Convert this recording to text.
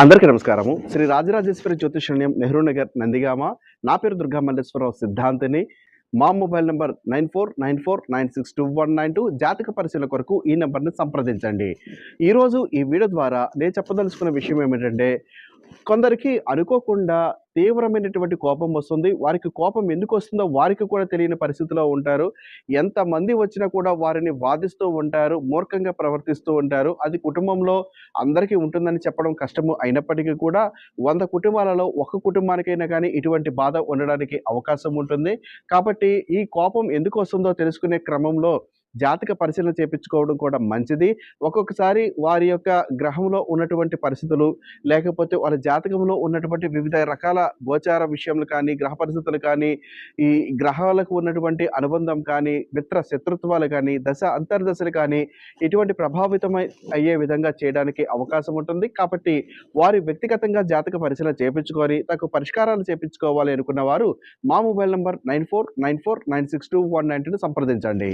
అందరికీ నమస్కారము. శ్రీ రాజరాజేశ్వరి జ్యోతిష్యలయం, నెహ్రూ నగర్, నందిగామ. నా పేరు దుర్గా మల్లేశ్వరరావు సిద్ధాంతిని. మా మొబైల్ నంబర్ 9494962192. జాతక పరిశీలన కొరకు ఈ నంబర్‌ని సంప్రదించండి. ఈరోజు ఈ వీడియో ద్వారా నేను చెప్పదలుచుకున్న విషయం ఏమిటంటే, కొందరికి అనుకోకుండా తీవ్రమైనటువంటి కోపం వస్తుంది. వారికి కోపం ఎందుకొస్తుందో వారికి కూడా తెలియని పరిస్థితిలో ఉంటారు. ఎంతమంది వచ్చినా కూడా వారిని వాదిస్తూ ఉంటారు. మూర్ఖంగా ప్రవర్తిస్తూ ఉంటారు. అది కుటుంబంలో అందరికీ ఉంటుందని చెప్పడం కష్టము అయినప్పటికీ కూడా 100 కుటుంబాలలో ఒక కుటుంబానికైనా గానీ ఇటువంటి బాధ ఉండడానికి అవకాశం ఉంటుంది. కాబట్టి ఈ కోపం ఎందుకొస్తుందో తెలుసుకునే క్రమంలో జాతక పరిశీలన చేపించుకోవడం కూడా మంచిది. ఒక్కొక్కసారి వారి యొక్క గ్రహంలో ఉన్నటువంటి పరిస్థితులు, లేకపోతే వాళ్ళ జాతకంలో ఉన్నటువంటి వివిధ రకాల గోచార విషయములు కానీ, గ్రహ పరిస్థితులు కానీ, ఈ గ్రహాలకు ఉన్నటువంటి అనుబంధం కానీ, మిత్ర శత్రుత్వాలు కానీ, దశ అంతర్దశలు కానీ, ఇటువంటి ప్రభావితమై అయ్యే విధంగా చేయడానికి అవకాశం ఉంటుంది. కాబట్టి వారు వ్యక్తిగతంగా జాతక పరిశీలన చేపించుకొని, తగు పరిష్కారాలు చేపించుకోవాలి అనుకున్న వారు మా మొబైల్ నంబర్ 9494962192ని సంప్రదించండి.